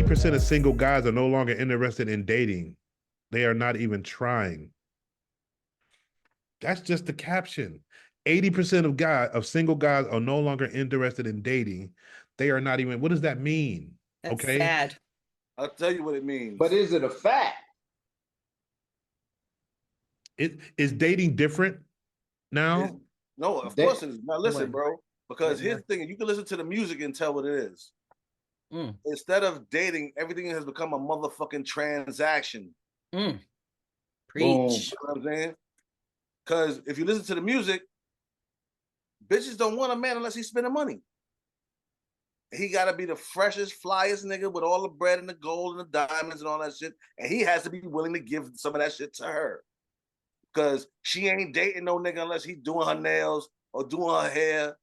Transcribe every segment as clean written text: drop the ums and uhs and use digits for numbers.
80% of single guys are no longer interested in dating. They are not even trying. That's just the caption. 80% of single guys are no longer interested in dating. They are not even, what does that mean? That's okay. Sad. I'll tell you what it means. But is it a fact? Is dating different now? No, of course it is. Now listen, bro, because here's the thing, you can listen to the music and tell what it is. Instead of dating, everything has become a motherfucking transaction. Preach. You know what I'm saying? Because if you listen to the music, bitches don't want a man unless he's spending money. He got to be the freshest, flyest nigga with all the bread and the gold and the diamonds and all that shit. And he has to be willing to give some of that shit to her. Because she ain't dating no nigga unless he's doing her nails or doing her hair.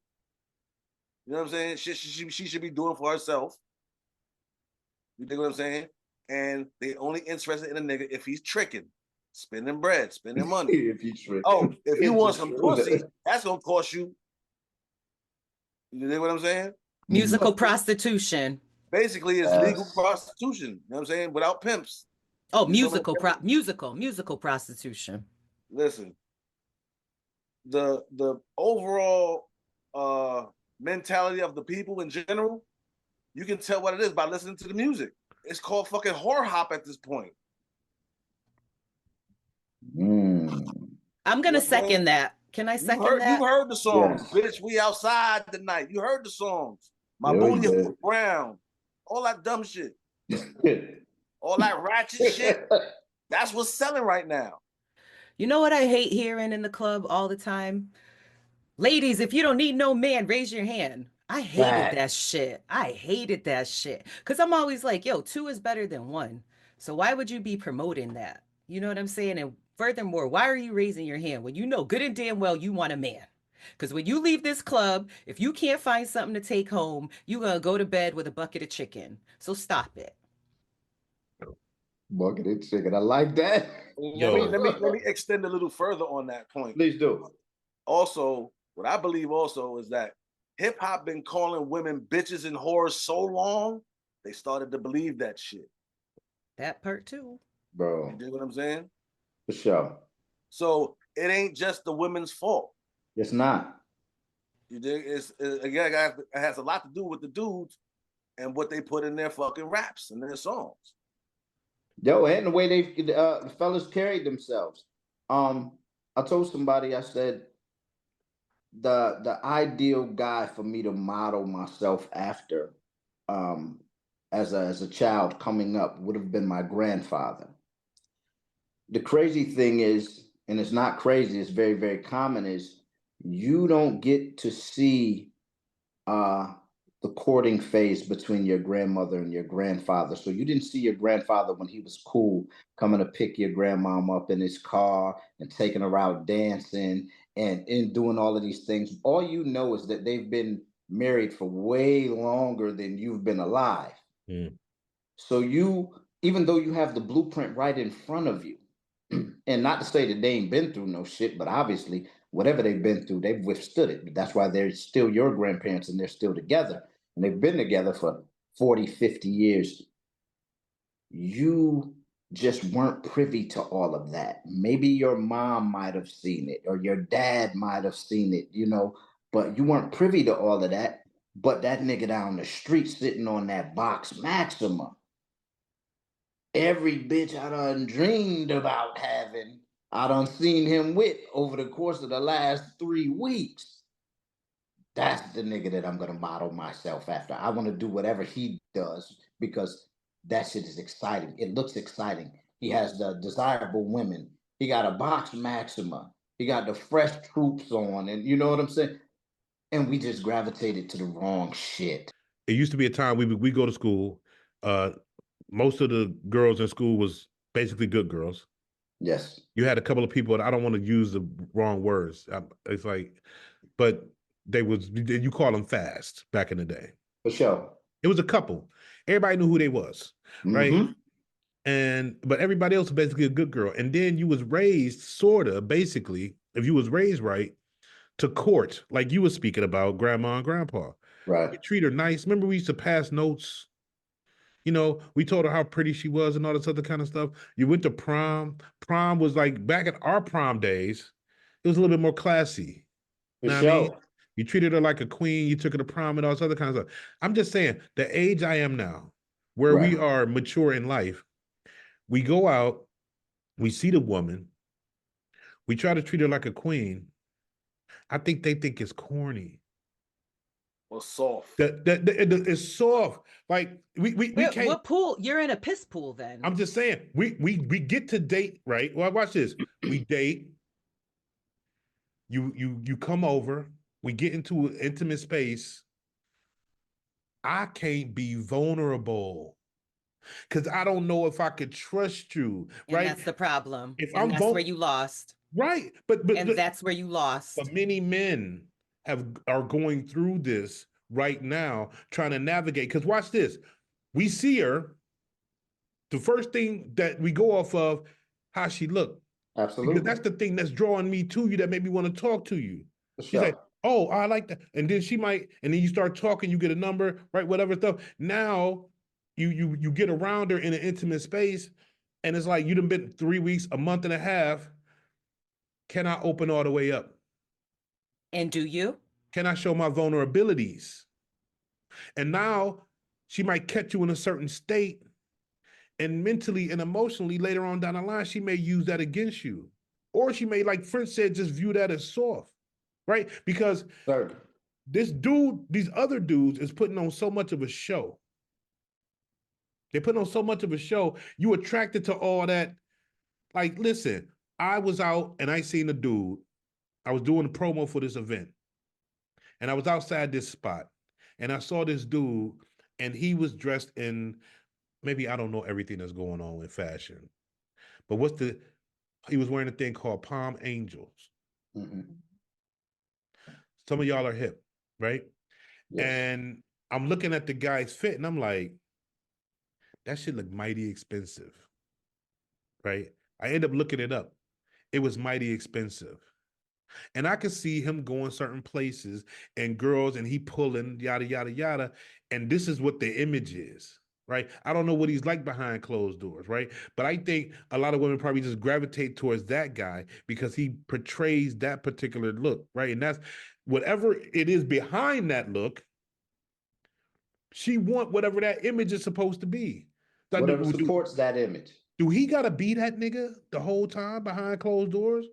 You know what I'm saying? She should be doing for herself. You think what I'm saying? And they only interested in a nigga if he's tricking, spending bread, spending money. If he's tricking. Oh, if you want some pussy, that's gonna cost you. You know what I'm saying? Musical prostitution. Basically, it's legal prostitution. You know what I'm saying? Without pimps. Oh, musical prostitution. Listen, the overall mentality of the people in general, you can tell what it is by listening to the music. It's called fucking whore hop at this point. I'm gonna second that. Can I second that? You heard the songs, bitch. We outside tonight. You heard the songs. My booty is brown. All that dumb shit. All that ratchet shit. That's what's selling right now. You know what I hate hearing in the club all the time? Ladies, if you don't need no man, raise your hand. I hated that shit. I hated that shit. Because I'm always like, yo, 2 is better than 1. So why would you be promoting that? You know what I'm saying? And furthermore, why are you raising your hand when you know good and damn well you want a man? Because when you leave this club, if you can't find something to take home, you're going to go to bed with a bucket of chicken. So stop it. Bucket of chicken. I like that. Let me extend a little further on that point. Please do. Also, what I believe also is that hip hop been calling women bitches and whores so long, they started to believe that shit. That part too. Bro. You dig what I'm saying? For sure. So it ain't just the women's fault. It's not. You dig? It has a lot to do with the dudes and what they put in their fucking raps and their songs. Yo, and the way the fellas carried themselves. I told somebody, I said, the ideal guy for me to model myself after, as a child coming up, would have been my grandfather. The crazy thing is, and it's not crazy, it's very, very common, is you don't get to see the courting phase between your grandmother and your grandfather. So you didn't see your grandfather when he was cool, coming to pick your grandmom up in his car and taking her out dancing and doing all of these things. All you know is that they've been married for way longer than you've been alive. So even though you have the blueprint right in front of you, and not to say that they ain't been through no shit, but obviously whatever they've been through, they've withstood it. That's why they're still your grandparents and they're still together. And they've been together for 40, 50 years. You just weren't privy to all of that. Maybe your mom might have seen it or your dad might have seen it, but you weren't privy to all of that. But that nigga down the street sitting on that box Maxima, every bitch I done dreamed about having, I done seen him with over the course of the last 3 weeks. That's the nigga that I'm going to model myself after. I want to do whatever he does because that shit is exciting. It looks exciting. He has the desirable women. He got a box Maxima. He got the fresh troops on, and you know what I'm saying? And we just gravitated to the wrong shit. It used to be a time we go to school. Most of the girls in school was basically good girls. Yes. You had a couple of people, and I don't want to use the wrong words. It's like, but you call them fast back in the day. For sure. It was a couple. Everybody knew who they was, right? But everybody else was basically a good girl. And then you was raised basically, if you was raised right, to court, like you were speaking about grandma and grandpa. Right. You treat her nice. Remember we used to pass notes You know, we told her how pretty she was and all this other kind of stuff. You went to prom. Prom was like back in our prom days, it was a little bit more classy. For Know what I mean? sure. You treated her like a queen, you took her to prom and all this other kind of stuff. I'm just saying, the age I am now, where we Right. are mature in life, we go out, we see the woman, we try to treat her like a queen. I think they think it's corny. Or soft. It's soft. Like we can't. What pool? You're in a piss pool then. I'm just saying, we get to date, right? Well, watch this. We date. You come over. We get into an intimate space. I can't be vulnerable because I don't know if I could trust you, and right? that's the problem. If and I'm that's where you lost. right, And that's where you lost. but many men are going through this right now, trying to navigate. Because watch this, we see her. The first thing that we go off of, how she looked. Absolutely. Because that's the thing that's drawing me to you, that made me want to talk to you. For She's sure. like, oh, I like that. And then she might, and then you start talking, you get a number, right? Whatever stuff. Now you get around her in an intimate space, and it's like you done been 3 weeks, a month and a half. Can I open all the way up? And do you? Can I show my vulnerabilities? And now she might catch you in a certain state, and mentally and emotionally later on down the line, she may use that against you. Or she may, like French said, just view that as soft, right? Because this dude, these other dudes is putting on so much of a show. They're putting on so much of a show. You attracted to all that. Like, listen, I was out and I seen a dude. I was doing a promo for this event. And I was outside this spot. And I saw this dude, and he was dressed in, maybe I don't know everything that's going on in fashion. But he was wearing a thing called Palm Angels. Mm-hmm. Some of y'all are hip, right? Yes. And I'm looking at the guy's fit, and I'm like, that shit look mighty expensive, right? I end up looking it up. It was mighty expensive. And I could see him going certain places and girls, and he pulling, yada, yada, yada. And this is what the image is, right? I don't know what he's like behind closed doors, right? But I think a lot of women probably just gravitate towards that guy because he portrays that particular look, right? And that's whatever it is behind that look, she want whatever that image is supposed to be. Whatever supports that image. Do he gotta be that nigga the whole time behind closed doors?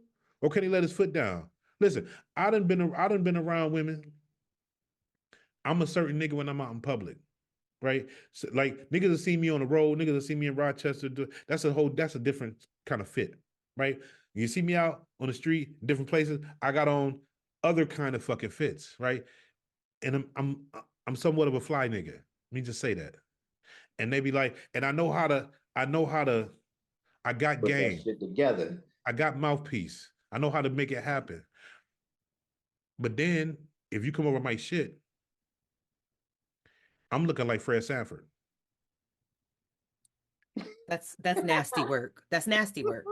Or can he let his foot down? Listen, I done been around women. I'm a certain nigga when I'm out in public, right? So, like, niggas will see me on the road, niggas will see me in Rochester. That's a different kind of fit, right? You see me out on the street, different places, I got on other kind of fucking fits, right? And I'm somewhat of a fly nigga. Let me just say that. And they be like, and I know how to, I got Put game. that shit together. I got mouthpiece. I know how to make it happen. But then if you come over my shit, I'm looking like Fred Sanford. That's nasty work. That's nasty work.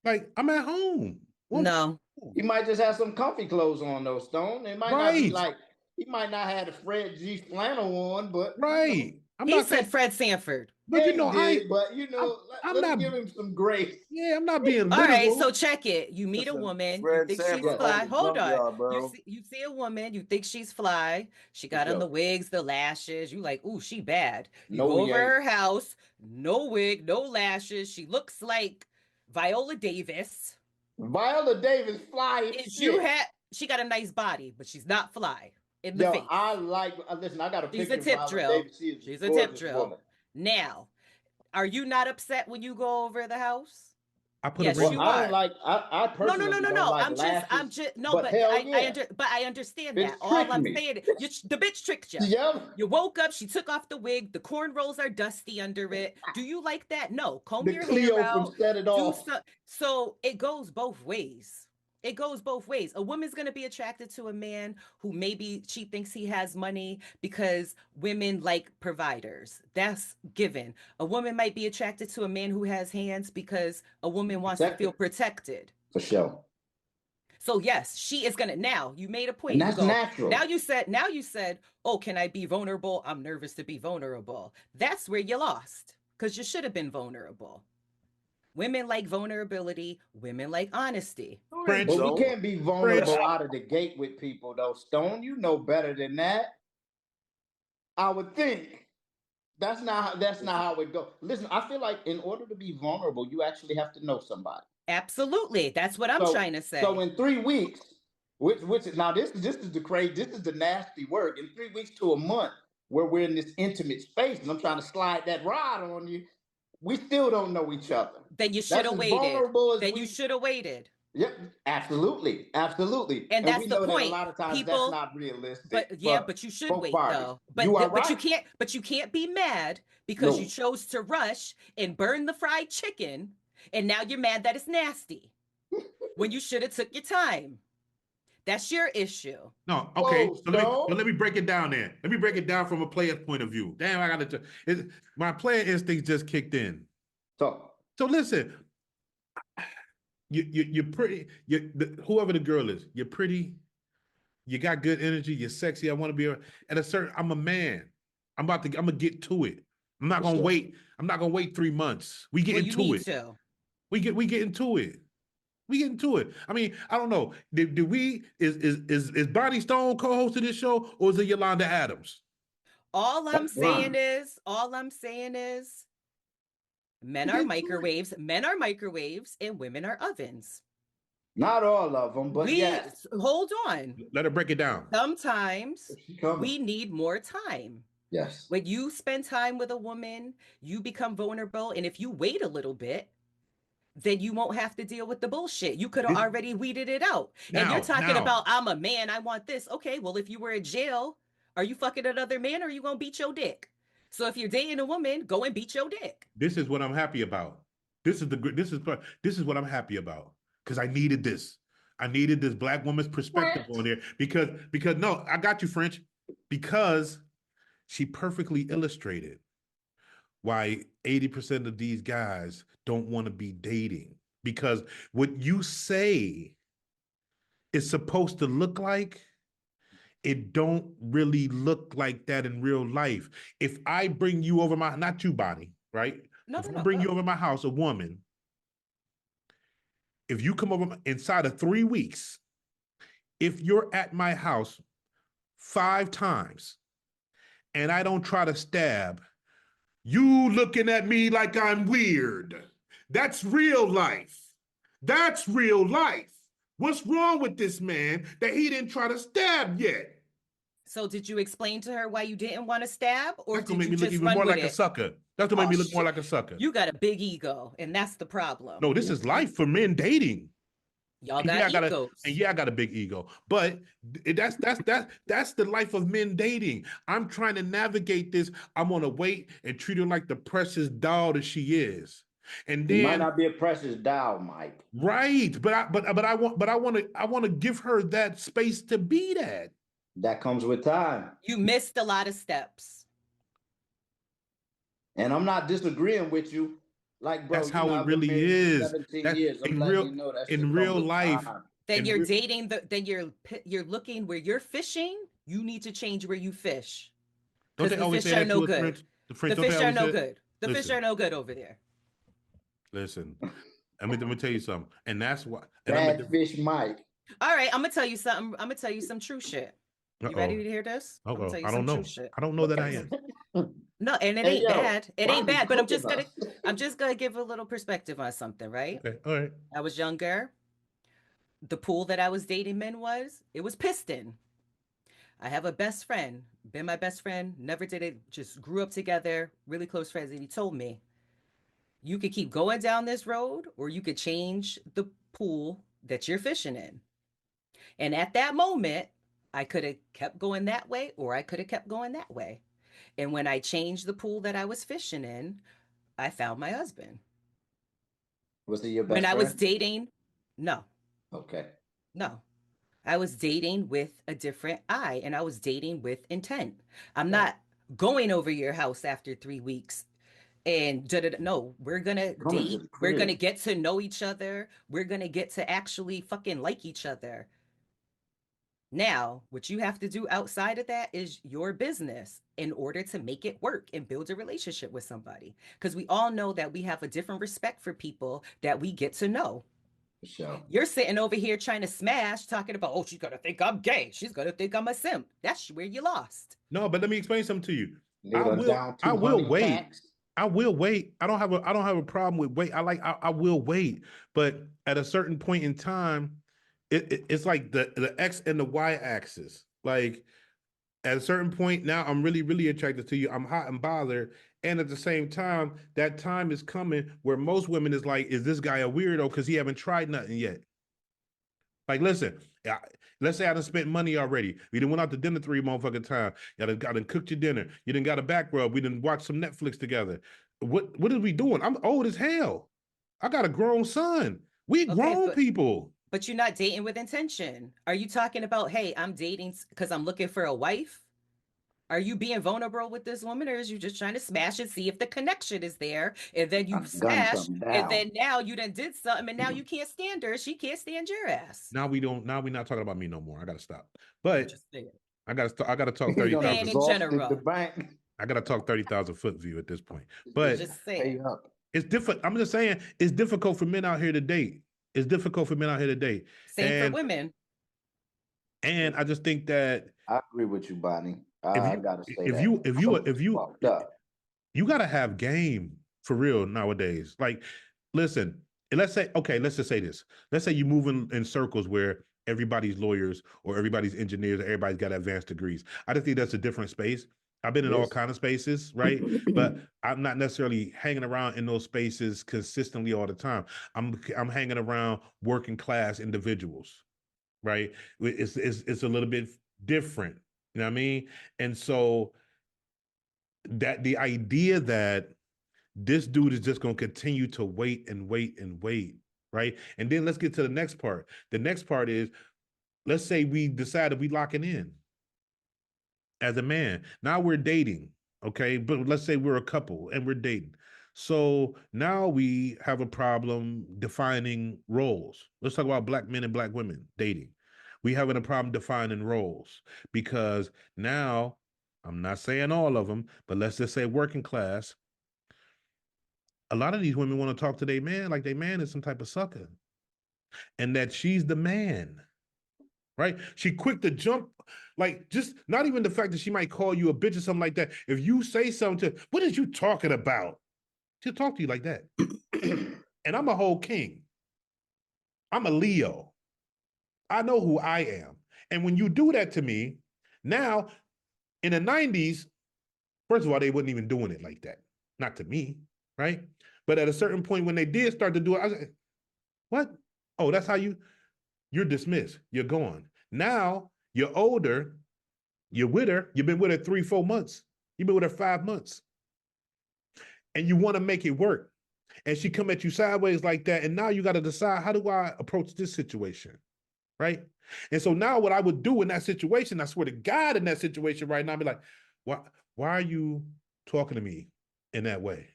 Like, I'm at home. No. You might just have some comfy clothes on though, Stone. It might not be like, he might not have the Fred G flannel on, but right. He said Fred Sanford. But you know, let me give him some grace. Yeah, I'm not being all right, so check it. You meet a woman, you think she's fly. Hold on. You see a woman, you think she's fly. She got on the wigs, the lashes. You like, ooh, she bad. You go over her house, no wig, no lashes. She looks like Viola Davis. Viola Davis fly as shit. She got a nice body, but she's not fly in the face. Listen, I got a picture She's a tip drill. She's a tip drill. Woman. Now, are you not upset when you go over the house? I put yes, a ring. you I are. don't like. I personally don't like lashes. I'm just no, but I understand that. All I'm saying, the bitch tricked you. Yep. You woke up, she took off the wig. The cornrows are dusty under it. Do you like that? No. Comb your hair out. Set it off. So it goes both ways. It goes both ways. A woman's going to be attracted to a man who maybe she thinks he has money because women like providers. That's given. A woman might be attracted to a man who has hands because a woman wants to feel protected. For sure. So yes, she is gonna. Now you made a point. And that's natural. Now you said, oh, can I be vulnerable? I'm nervous to be vulnerable. That's where you lost, because you should have been vulnerable. Women like vulnerability. Women like honesty. French. But we can't be vulnerable French. out of the gate with people, though. Stone, you know better than that. I would think that's not how it goes. Listen, I feel like in order to be vulnerable, you actually have to know somebody. Absolutely, that's what I'm trying to say. So in 3 weeks, which is now this is the nasty work. In 3 weeks to a month, where we're in this intimate space, and I'm trying to slide that rod on you, we still don't know each other. Then you should have waited. You should have waited. Yep, absolutely. And that's we the know point. that a lot of times that's not realistic. But you should wait though. But you can't be mad because you chose to rush and burn the fried chicken, and now you're mad that it's nasty when you should have took your time. That's your issue. No, okay. So let me break it down then. Let me break it down from a player's point of view. Damn, I got to. My player instinct just kicked in. So listen. You're pretty. Whoever the girl is, you're pretty. You got good energy. You're sexy. I want to be at a certain. I'm a man. I'm gonna get to it. I'm not gonna wait. I'm not gonna wait 3 months. We get into it. We get into it. We get into it. I mean, I don't know. Is Bonnie Stone co-hosting this show, or is it Yolanda Adams? All I'm saying is, men are microwaves, and women are ovens. Not all of them, but yes. Hold on. Let her break it down. Sometimes we need more time. Yes. When you spend time with a woman, you become vulnerable. And if you wait a little bit, then you won't have to deal with the bullshit. You could have already weeded it out. And you're talking about, I'm a man, I want this. Okay, well, if you were in jail, are you fucking another man, or are you going to beat your dick? So if you're dating a woman, go and beat your dick. This is what I'm happy about. This is what I'm happy about, because I needed this. I needed this black woman's perspective on there because no, I got you, French, because she perfectly illustrated why 80% of these guys don't want to be dating, because what you say is supposed to look like, it don't really look like that in real life. If I bring you over not you, Bonnie, right? If I bring you over my house, a woman, if you come over inside of 3 weeks, if you're at my house 5 times and I don't try to stab, you looking at me like I'm weird. That's real life. That's real life. What's wrong with this man that he didn't try to stab yet? So did you explain to her why you didn't want to stab, or did you just even run more with like it? a sucker? That's what made me look more like a sucker. You got a big ego, and that's the problem. No, this is life for men dating. Y'all got egos. I got a big ego, but that's the life of men dating. I'm trying to navigate this. I'm gonna wait and treat her like the precious doll that she is, and then it might not be a precious doll, Mike. Right, but I want to give her that space to be that. That comes with time. You missed a lot of steps, and I'm not disagreeing with you. Like, bro, that's how it really is. 17 years. I'm in real life. Then you're dating then you're looking where you're fishing. You need to change where you fish. Don't they always say that to us, French? The fish are no good. The fish are no good over there. Listen, let me tell you something, and that's why. Bad fish, Mike. All right, I'm gonna tell you something. I'm gonna tell you some true shit. You ready to hear this? I don't know. I don't know that I am. No, and it ain't bad. It ain't bad, but I'm just gonna give a little perspective on something, right? Okay, all right. I was younger. The pool that I was dating men it was piston. I have a best friend, been my best friend, never did it, just grew up together, really close friends, and he told me, you could keep going down this road, or you could change the pool that you're fishing in. And at that moment, I could have kept going that way, or I could have kept going that way. And when I changed the pool that I was fishing in, I found my husband. Was he your best friend? When I was dating, no. Okay. No. I was dating with a different eye, and I was dating with intent. I'm not going over your house after 3 weeks and no, we're gonna date, we're gonna get to know each other, we're gonna get to actually fucking like each other. Now, what you have to do outside of that is your business in order to make it work and build a relationship with somebody. Because we all know that we have a different respect for people that we get to know. Sure. You're sitting over here trying to smash, talking about, oh, she's gonna think I'm gay. She's gonna think I'm a simp. That's where you lost. No, but let me explain something to you. I will wait. I will wait. I don't have a problem with wait. I will wait. But at a certain point in time, it's like the X and the Y axis. Like at a certain point now, I'm really, really attracted to you. I'm hot and bothered. And at the same time, that time is coming where most women is like, is this guy a weirdo because he haven't tried nothing yet? Like, listen, let's say I done spent money already. We done went out to dinner 3 motherfucking times. I done cooked your dinner. You done got a back rub. We done watched some Netflix together. What are we doing? I'm old as hell. I got a grown son. We grown people. But you're not dating with intention. Are you talking about, hey, I'm dating because I'm looking for a wife? Are you being vulnerable with this woman, or is you just trying to smash and see if the connection is there? And then you smash, and then now you done did something, and now you can't stand her. She can't stand your ass. Now we're not talking about me no more. I gotta stop. But I gotta talk 30,000 in general. I gotta talk 30,000 foot view at this point. But just saying. It's different. I'm just saying it's difficult for men out here to date. It's difficult for men out here to date. Same for women. And I just think that I agree with you, Bonnie. I gotta say you gotta have game for real nowadays. Like, listen, let's just say this. Let's say you move in circles where everybody's lawyers or everybody's engineers or everybody's got advanced degrees. I just think that's a different space. I've been in all kinds of spaces, right? But I'm not necessarily hanging around in those spaces consistently all the time. I'm hanging around working class individuals, right? It's a little bit different. You know what I mean? And so that the idea that this dude is just going to continue to wait and wait and wait, right? And then let's get to the next part. The next part is, let's say we decided we locking in as a man. Now we're dating, okay? But let's say we're a couple and we're dating. So now we have a problem defining roles. Let's talk about black men and black women dating. We having a problem defining roles because now, I'm not saying all of them, but let's just say working class, a lot of these women want to talk to their man like their man is some type of sucker and that she's the man, right? She quick to jump, like just not even the fact that she might call you a bitch or something like that. If you say something to, what is you talking about? She'll talk to you like that. And I'm a whole king. I'm a Leo. I know who I am. And when you do that to me, now in the 90s, first of all, they wasn't even doing it like that. Not to me, right? But at a certain point when they did start to do it, I was like, what? Oh, that's how you're dismissed. You're gone. Now you're older. You're with her. You've been with her 3-4 months. You've been with her 5 months. And you want to make it work. And she come at you sideways like that. And now you got to decide, how do I approach this situation? Right? And so now what I would do in that situation, I swear to God, in that situation right now, I'd be like, why are you talking to me in that way?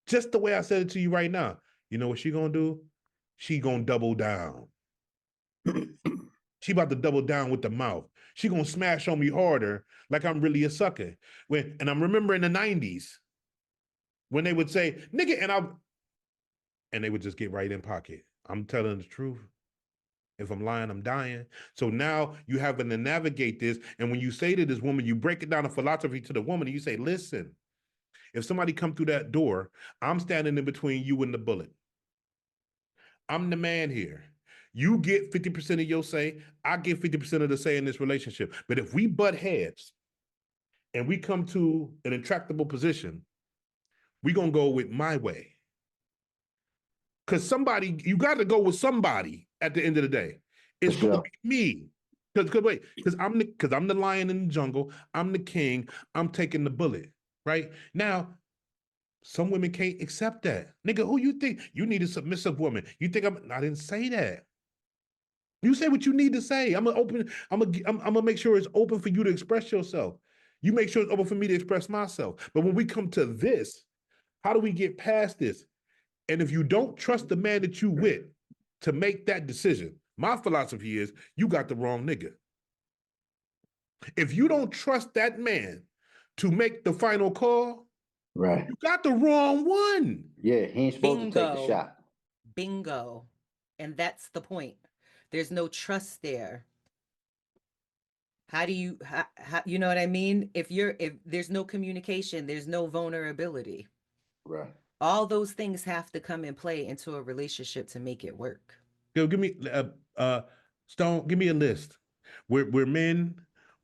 Just the way I said it to you right now. You know what she gonna do? She gonna double down. She about to double down with the mouth. She gonna smash on me harder like I'm really a sucker. And I'm remembering the 90s when they would say, nigga, and they would just get right in pocket. I'm telling the truth. If I'm lying, I'm dying. So now you having to navigate this. And when you say to this woman, you break it down in philosophy to the woman and you say, listen, if somebody come through that door, I'm standing in between you and the bullet. I'm the man here. You get 50% of your say, I get 50% of the say in this relationship. But if we butt heads and we come to an intractable position, we're going to go with my way. Because you got to go with somebody at the end of the day. It's going to be me. Because I'm the lion in the jungle. I'm the king. I'm taking the bullet. Right? Now, some women can't accept that. Nigga, who you think? You need a submissive woman. You think I didn't say that. You say what you need to say. I'm gonna make sure it's open for you to express yourself. You make sure it's open for me to express myself. But when we come to this, How do we get past this? And if you don't trust the man that you with to make that decision, my philosophy is you got the wrong nigga. If you don't trust that man to make the final call, right, you got the wrong one. Yeah, he ain't supposed to take the shot. Bingo. And that's the point. There's no trust there. How do you you know what I mean? If there's no communication, there's no vulnerability. Right. All those things have to come and play into a relationship to make it work. Yo, give me Stone, give me a list. We're men,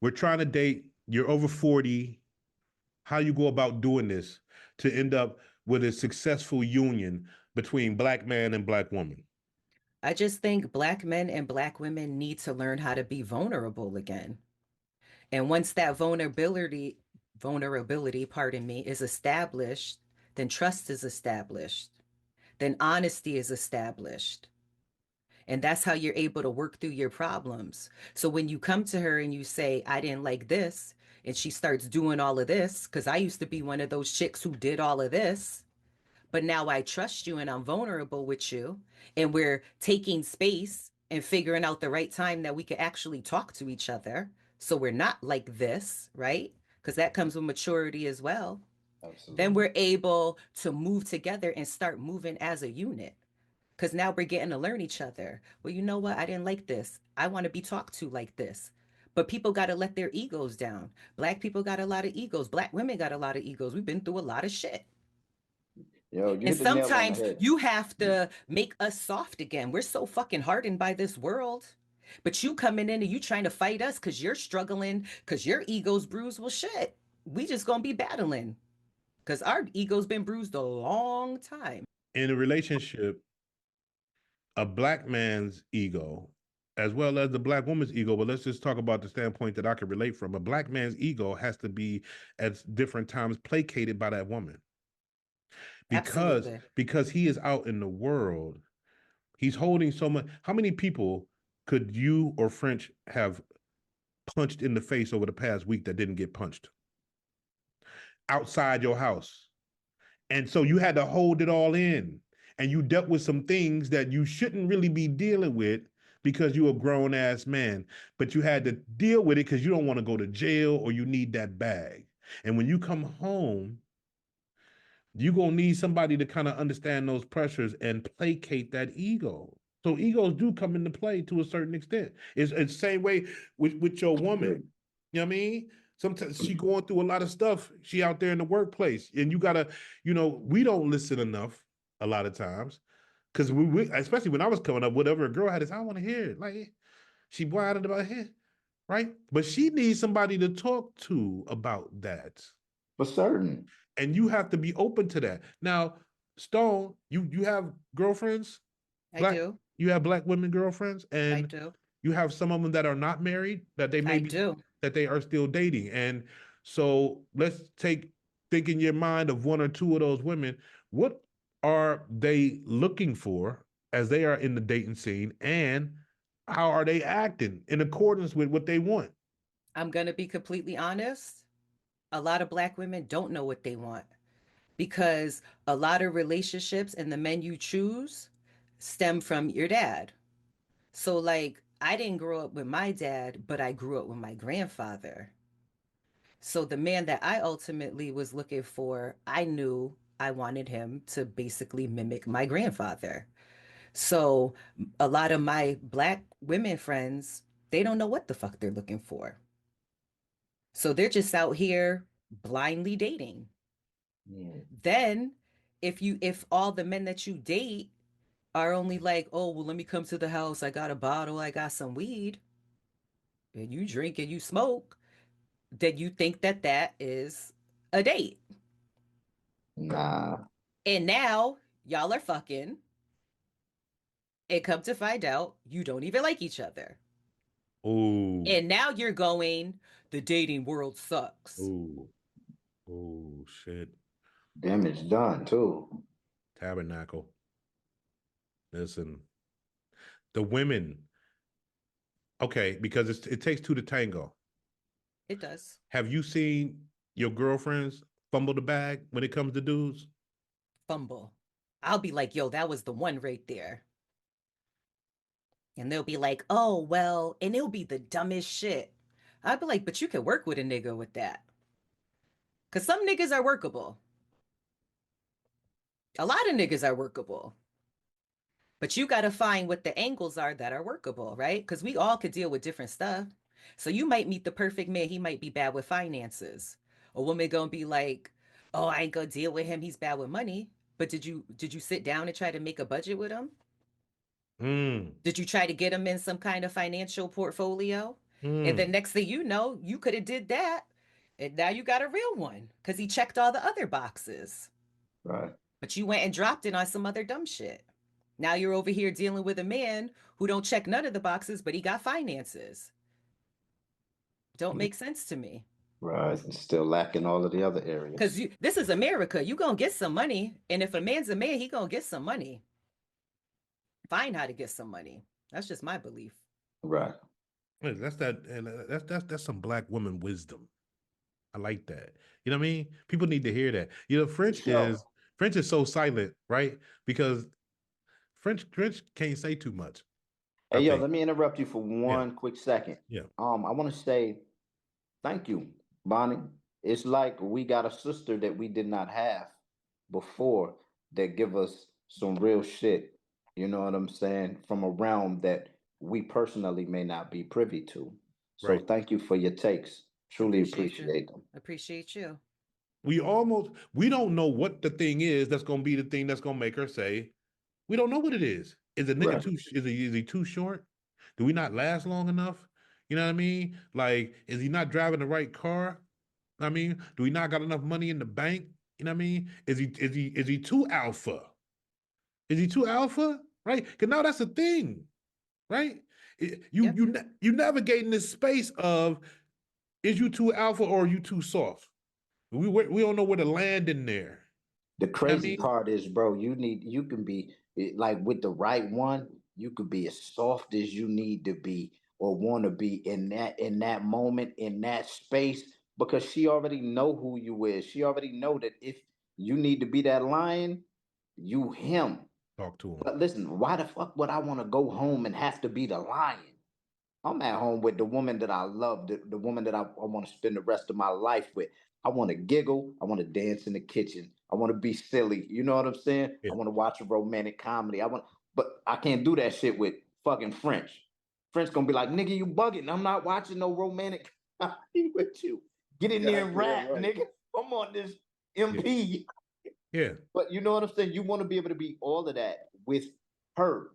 we're trying to date, you're over 40. How you go about doing this to end up with a successful union between black man and black woman? I just think black men and black women need to learn how to be vulnerable again. And once that vulnerability, pardon me, is established, then trust is established. Then honesty is established. And that's how you're able to work through your problems. So when you come to her and you say, I didn't like this, and she starts doing all of this, because I used to be one of those chicks who did all of this, but now I trust you and I'm vulnerable with you, and we're taking space and figuring out the right time that we can actually talk to each other. So we're not like this, right? Because that comes with maturity as well. Absolutely. Then we're able to move together and start moving as a unit. Because now we're getting to learn each other. Well, you know what? I didn't like this. I want to be talked to like this. But people got to let their egos down. Black people got a lot of egos. Black women got a lot of egos. We've been through a lot of shit. Yo, you And hit the nail on the sometimes head. you have to make us soft again. We're so fucking hardened by this world. But you coming in and you trying to fight us because you're struggling, because your ego's bruised. Well, shit. We just going to be battling because our ego's been bruised a long time. In a relationship, a black man's ego, as well as the black woman's ego, but let's just talk about the standpoint that I can relate from. A black man's ego has to be at different times placated by that woman. Absolutely. Because he is out in the world, he's holding so much. How many people could you or French have punched in the face over the past week that didn't get punched outside your house? And so you had to hold it all in, and you dealt with some things that you shouldn't really be dealing with because you're a grown ass man, but you had to deal with it because you don't want to go to jail or you need that bag. And when you come home, you're going to need somebody to kind of understand those pressures and placate that ego. So egos do come into play to a certain extent. It's the same way with your woman. You know what I mean? Sometimes she going through a lot of stuff. She out there in the workplace, and you gotta, we don't listen enough a lot of times, because we especially when I was coming up, whatever a girl had is, I want to hear it. Like she whining about it, right? But she needs somebody to talk to about that. For certain. And you have to be open to that. Now, Stone, you have girlfriends? I do. You have black women girlfriends, I and do. you have some of them that are not married, that they may I be do. that they are still dating. And so let's think in your mind of one or two of those women. What are they looking for as they are in the dating scene, and how are they acting in accordance with what they want? I'm going to be completely honest. A lot of black women don't know what they want because a lot of relationships and the men you choose stem from your dad. So, like, I didn't grow up with my dad, but I grew up with my grandfather. So, the man that I ultimately was looking for, I knew I wanted him to basically mimic my grandfather. So, a lot of my black women friends, they don't know what the fuck they're looking for. So, they're just out here blindly dating. Yeah. Then, if all the men that you date are only like, oh, well, let me come to the house. I got a bottle. I got some weed. And you drink and you smoke, then you think that that is a date. Nah. And now y'all are fucking. And come to find out, you don't even like each other. Oh. And now you're going, the dating world sucks. Oh. Oh, shit. Damage done, too. Tabernacle. Listen, the women, okay, because it takes two to tango. It does. Have you seen your girlfriends fumble the bag when it comes to dudes? fumble. I'll be like, yo, that was the one right there. And they'll be like, oh, well, and it'll be the dumbest shit. I'd be like, but you can work with a nigga with that. Because some niggas are workable. A lot of niggas are workable. But you got to find what the angles are that are workable, right? Because we all could deal with different stuff. So you might meet the perfect man. He might be bad with finances. A woman gonna be like, oh, I ain't gonna deal with him. He's bad with money. But did you sit down and try to make a budget with him? Did you try to get him in some kind of financial portfolio? And then next thing you know, you could have did that. And now you got a real one because he checked all the other boxes. Right. But you went and dropped it on some other dumb shit. Now you're over here dealing with a man who don't check none of the boxes, but he got finances. Don't make sense to me. Right. And still lacking all of the other areas. Because this is America. You gonna get some money. And if a man's a man, he gonna get some money. Find how to get some money. That's just my belief. Right. That's some black woman wisdom. I like that. You know what I mean? People need to hear that. You know, French is so silent, right? Because French can't say too much. Hey, yo, let me interrupt you for one quick second. Yeah. I want to say thank you, Bonnie. It's like we got a sister that we did not have before that give us some real shit. You know what I'm saying? From a realm that we personally may not be privy to. So thank you for your takes. Truly appreciate them. Appreciate you. We don't know what the thing is that's gonna be the thing that's gonna make her say, we don't know what it is. Is a nigga is he too short? Do we not last long enough? You know what I mean? Like, is he not driving the right car? I mean, do we not got enough money in the bank? You know what I mean? Is he too alpha? Is he too alpha? Right? Because now that's a thing, right? You navigate in this space of, is you too alpha or are you too soft? We don't know where to land in there. The crazy part is, bro, you can be like with the right one, you could be as soft as you need to be or want to be in that moment, in that space, because she already know who you is. She already know that if you need to be that lion, you him. Talk to him. But listen, why the fuck would I want to go home and have to be the lion? I'm at home with the woman that I love, the woman that I want to spend the rest of my life with. I want to giggle. I want to dance in the kitchen. I want to be silly. You know what I'm saying? Yeah. I want to watch a romantic comedy. But I can't do that shit with fucking French. French gonna be like, nigga, you bugging. I'm not watching no romantic comedy with you. Get in there and rap, nigga. I'm on this MP. Yeah. But you know what I'm saying? You want to be able to be all of that with her.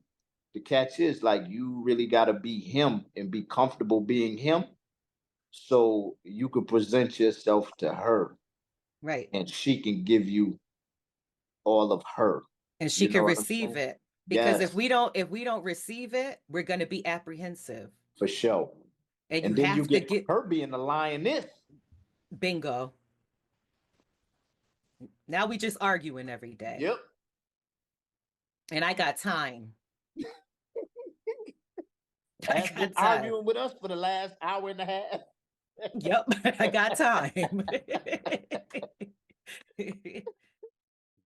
The catch is, like, you really got to be him and be comfortable being him so you could present yourself to her. Right. And she can give you all of her. And she can receive it. Because if we don't receive it, we're going to be apprehensive. For sure. And then you get her being the lioness. Bingo. Now we just arguing every day. Yep. And I got time. I've been arguing with us for the last hour and a half. Yep, I got time.